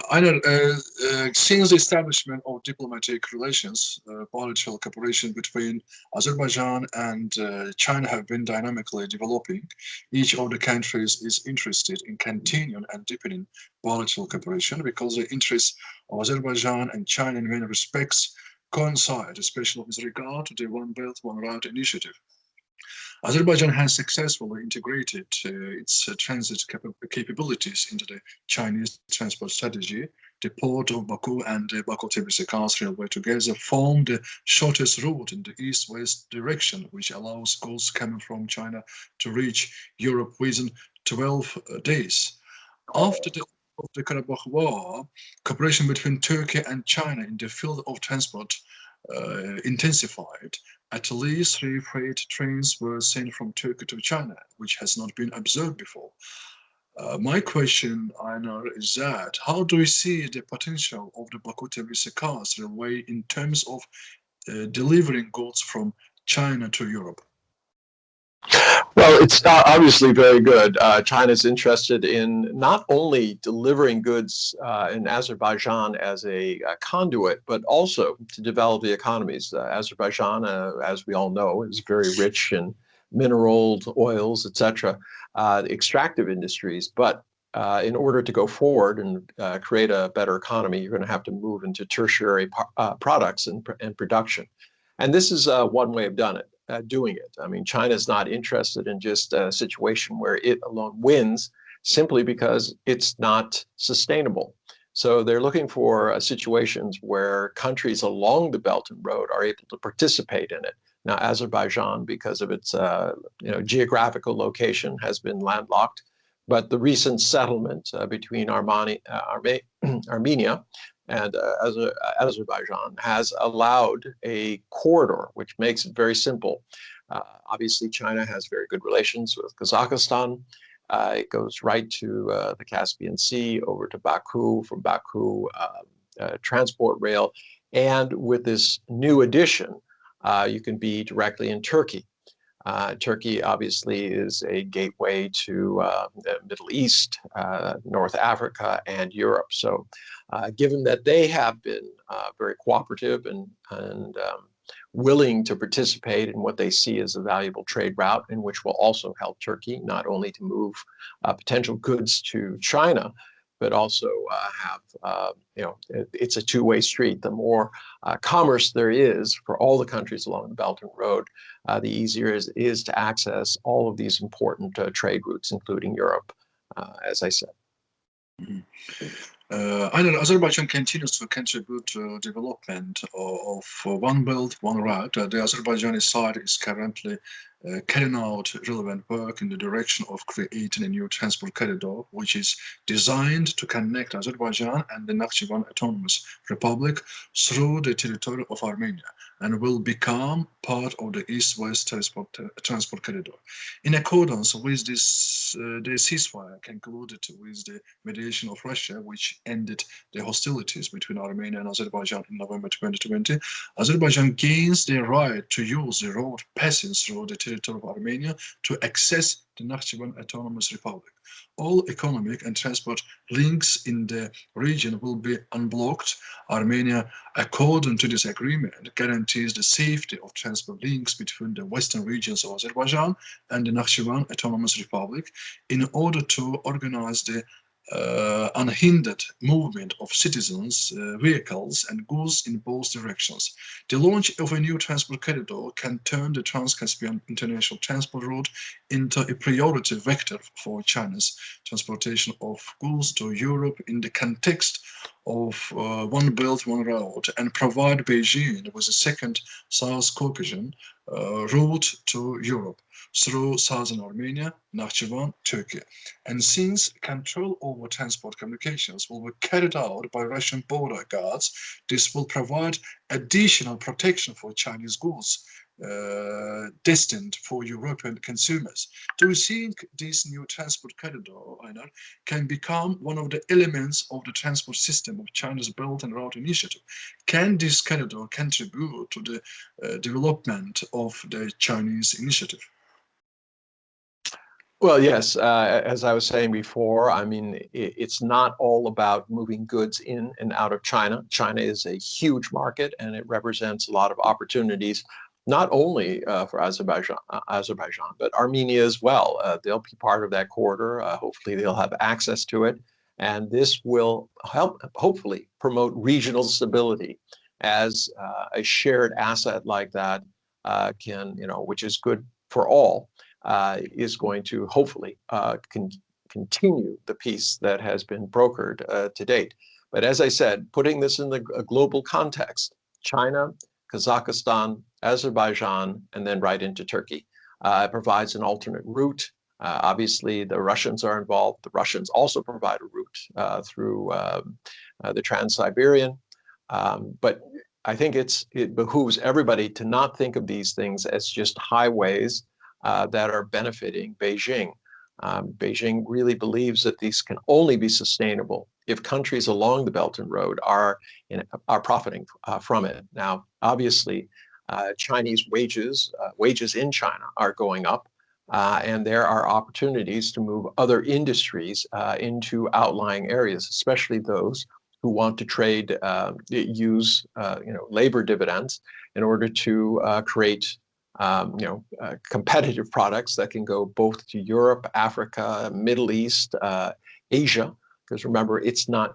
Einar, since the establishment of diplomatic relations, bilateral cooperation between Azerbaijan and China have been dynamically developing. Each of the countries is interested in continuing and deepening bilateral cooperation because the interests of Azerbaijan and China in many respects coincide, especially with regard to the One Belt, One Route initiative. Azerbaijan has successfully integrated its transit capabilities into the Chinese transport strategy. The port of Baku and the Baku-Tbilisi railway together form the shortest route in the east-west direction, which allows goods coming from China to reach Europe within 12 days. After the Karabakh War, cooperation between Turkey and China in the field of transport intensified. At least three freight trains were sent from Turkey to China, which has not been observed before. My question, Einar, is that how do you see the potential of the Baku-Tbilisi railway in terms of delivering goods from China to Europe? Well, it's obviously very good. China's interested in not only delivering goods in Azerbaijan as a conduit, but also to develop the economies. Azerbaijan, as we all know, is very rich in minerals, oils, etc., extractive industries. But in order to go forward and create a better economy, you're going to have to move into tertiary products and production. And this is one way of doing it. I mean, China is not interested in just a situation where it alone wins simply because it's not sustainable. So they're looking for situations where countries along the Belt and Road are able to participate in it. Now, Azerbaijan, because of its geographical location, has been landlocked. But the recent settlement between Armenia and Azerbaijan has allowed a corridor, which makes it very simple. Obviously, China has very good relations with Kazakhstan. It goes right to the Caspian Sea, over to Baku, from Baku, transport rail. And with this new addition, you can be directly in Turkey. Turkey obviously is a gateway to the Middle East, North Africa, and Europe. So given that they have been very cooperative and willing to participate in what they see as a valuable trade route, in which will also help Turkey not only to move potential goods to China, but also it's a two-way street. The more commerce there is for all the countries along the Belt and Road, the easier it is to access all of these important trade routes, including Europe, as I said. Azerbaijan continues to contribute to development of One Belt, One Route. The Azerbaijani side is currently carrying out relevant work in the direction of creating a new transport corridor, which is designed to connect Azerbaijan and the Nakhchivan Autonomous Republic through the territory of Armenia, and will become part of the East-West transport corridor. In accordance with this, the ceasefire concluded with the mediation of Russia, which ended the hostilities between Armenia and Azerbaijan in November 2020, Azerbaijan gains the right to use the road passing through the territory of Armenia to access the Nakhchivan Autonomous Republic. All economic and transport links in the region will be unblocked. Armenia, according to this agreement, guarantees the safety of transport links between the western regions of Azerbaijan and the Nakhchivan Autonomous Republic in order to organize the unhindered movement of citizens, vehicles, and goods in both directions. The launch of a new transport corridor can turn the Trans-Caspian international transport route into a priority vector for China's transportation of goods to Europe in the context of One Belt, One Road, and provide Beijing with a second South Caucasus route to Europe through southern Armenia, Nakhchivan, Turkey. And since control over transport communications will be carried out by Russian border guards, this will provide additional protection for Chinese goods destined for European consumers. Do you think this new transport corridor, Einar, can become one of the elements of the transport system of China's Belt and Road Initiative? Can this corridor contribute to the development of the Chinese initiative? Well, yes, as I was saying before, I mean, it's not all about moving goods in and out of China. China is a huge market and it represents a lot of opportunities, not only for Azerbaijan, but Armenia as well. They'll be part of that corridor. Hopefully, they'll have access to it. And this will help, hopefully, promote regional stability as a shared asset like that can, which is good for all is going to hopefully continue the peace that has been brokered to date. But as I said, putting this in the global context, China, Kazakhstan, Azerbaijan, and then right into Turkey provides an alternate route. Obviously, the Russians are involved. The Russians also provide a route through the Trans-Siberian. But I think it behooves everybody to not think of these things as just highways that are benefiting Beijing. Beijing really believes that these can only be sustainable if countries along the Belt and Road are profiting from it. Now, obviously, Chinese wages in China are going up, and there are opportunities to move other industries into outlying areas, especially those who want to trade, use labor dividends in order to create competitive products that can go both to Europe, Africa, Middle East, Asia. Because remember,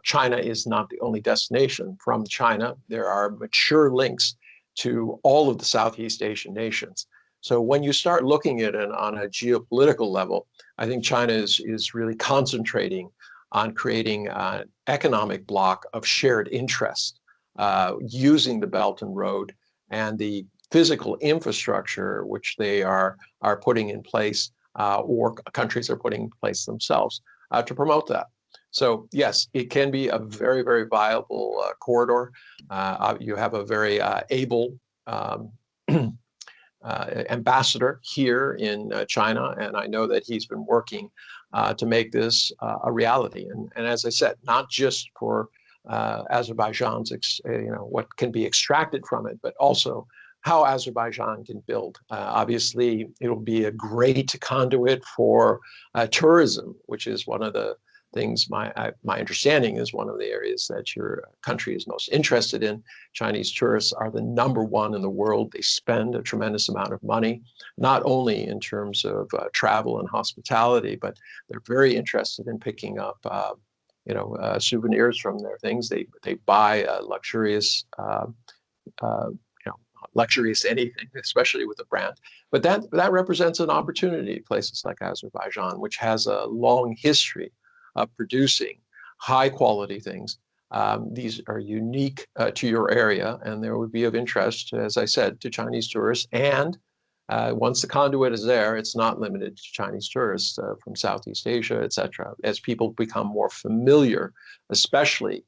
China is not the only destination. From China, there are mature links to all of the Southeast Asian nations. So when you start looking at it on a geopolitical level, I think China is really concentrating on creating an economic bloc of shared interest using the Belt and Road and the physical infrastructure which they are putting in place or countries are putting in place themselves to promote that. So yes, it can be a very, very viable corridor. You have a very able ambassador here in China, and I know that he's been working to make this a reality. And as I said, not just for Azerbaijan's, what can be extracted from it, but also how Azerbaijan can build. Obviously, it'll be a great conduit for tourism, which is one of the things my understanding is one of the areas that your country is most interested in. Chinese tourists are the #1 in the world. They spend a tremendous amount of money, not only in terms of travel and hospitality, but they're very interested in picking up souvenirs from their things. They buy luxurious luxurious anything, especially with a brand. But that represents an opportunity, places like Azerbaijan, which has a long history of producing high quality things. These are unique to your area, and there would be of interest, as I said, to Chinese tourists. And once the conduit is there, it's not limited to Chinese tourists from Southeast Asia, et cetera. As people become more familiar, especially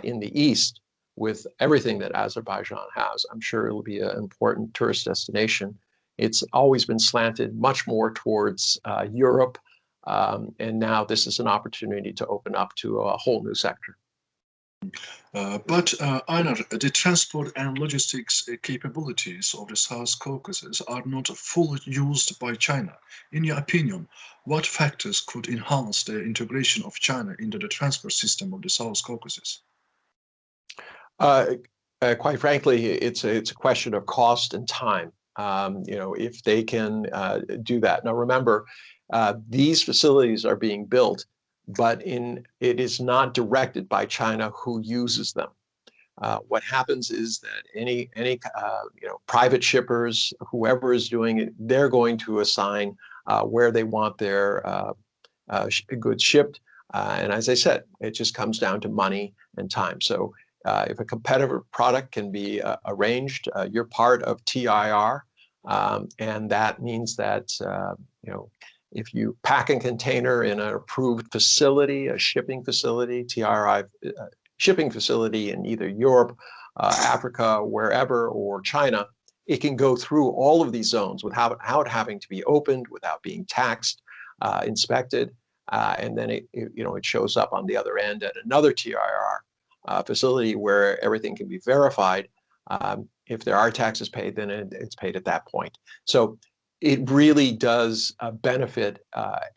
in the East, with everything that Azerbaijan has, I'm sure it'll be an important tourist destination. It's always been slanted much more towards Europe, and now this is an opportunity to open up to a whole new sector. But Einar, the transport and logistics capabilities of the South Caucasus are not fully used by China. In your opinion, what factors could enhance the integration of China into the transport system of the South Caucasus? Quite frankly, it's a question of cost and time. If they can do that. Now, remember, these facilities are being built, but it is not directed by China who uses them. What happens is that any private shippers, whoever is doing it, they're going to assign where they want their goods shipped. And as I said, it just comes down to money and time. So if a competitive product can be arranged, you're part of TIR, and that means that if you pack a container in an approved facility, a shipping facility, TRI shipping facility in either Europe, Africa, wherever, or China, it can go through all of these zones without having to be opened, without being taxed, inspected, and then it shows up on the other end at another TIR facility where everything can be verified. If there are taxes paid, then it's paid at that point. So it really does benefit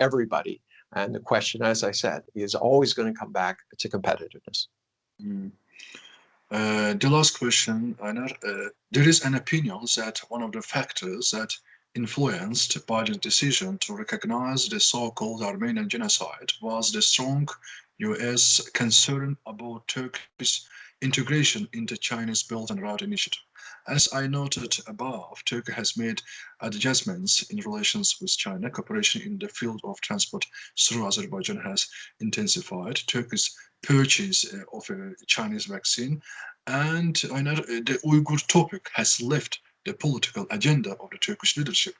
everybody. And the question, as I said, is always going to come back to competitiveness. Mm. The last question, Einar. There is an opinion that one of the factors that influenced Biden's decision to recognize the so-called Armenian genocide was the strong U.S. concern about Turkey's integration into Chinese Belt and Road Initiative. As I noted above, Turkey has made adjustments in relations with China. Cooperation in the field of transport through Azerbaijan has intensified. Turkey's purchase of a Chinese vaccine, and I know the Uyghur topic has left the political agenda of the Turkish leadership.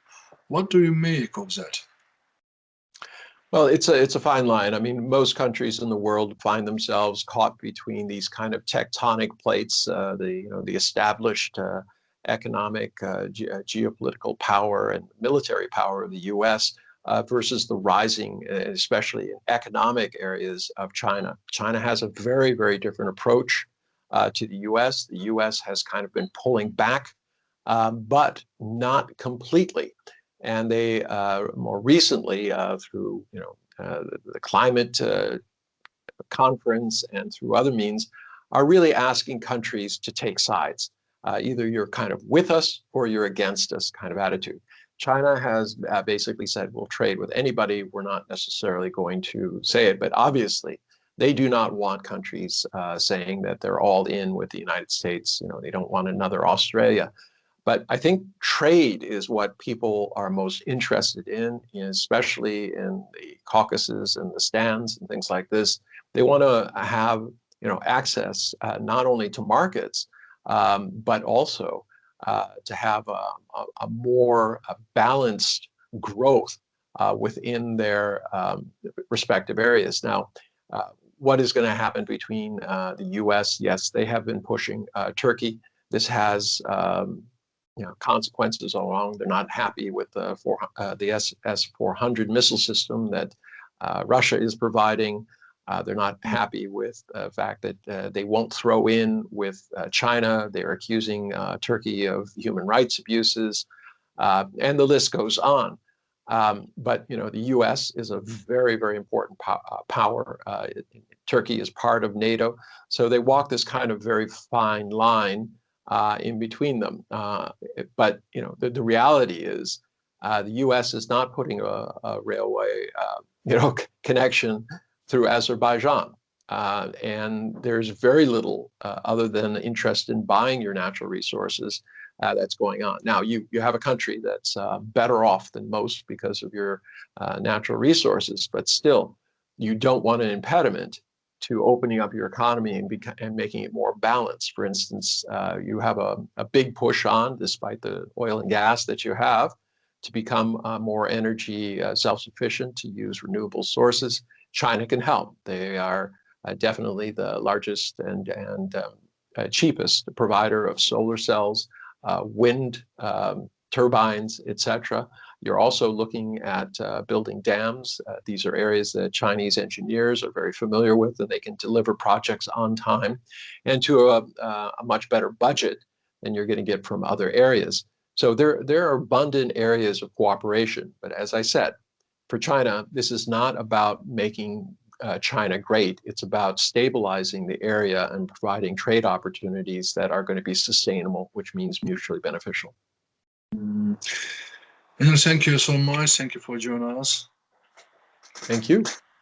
What do you make of that? Well, it's a fine line. I mean, most countries in the world find themselves caught between these kind of tectonic plates, the established economic, geopolitical power and military power of the U.S. Versus the rising, especially in economic areas of China. China has a very, very different approach to the U.S. The U.S. has kind of been pulling back, but not completely. And they more recently, through the climate conference and through other means, are really asking countries to take sides. Either you're kind of with us or you're against us kind of attitude. China has basically said, we'll trade with anybody. We're not necessarily going to say it, but obviously they do not want countries saying that they're all in with the United States. They don't want another Australia. But I think trade is what people are most interested in, especially in the Caucasus and the stands and things like this. They want to have, access not only to markets, but also to have a more balanced growth within their respective areas. Now, what is going to happen between the U.S.? Yes, they have been pushing Turkey. This has consequences along. They're not happy with the S-400 missile system that Russia is providing. They're not happy with the fact that they won't throw in with China. They're accusing Turkey of human rights abuses, and the list goes on. But the U.S. is a very, very important power. Turkey is part of NATO, so they walk this kind of very fine line in between them. But the reality is the U.S. is not putting a railway connection through Azerbaijan. And there's very little other than interest in buying your natural resources that's going on. Now, you have a country that's better off than most because of your natural resources, but still, you don't want an impediment to opening up your economy and making it more balanced. For instance, you have a big push on, despite the oil and gas that you have, to become more energy self-sufficient, to use renewable sources. China can help. They are definitely the largest and cheapest provider of solar cells, wind turbines, etc. You're also looking at building dams. These are areas that Chinese engineers are very familiar with, and they can deliver projects on time and to a much better budget than you're going to get from other areas. So there are abundant areas of cooperation. But as I said, for China, this is not about making China great. It's about stabilizing the area and providing trade opportunities that are going to be sustainable, which means mutually beneficial. Thank you so much. Thank you for joining us. Thank you.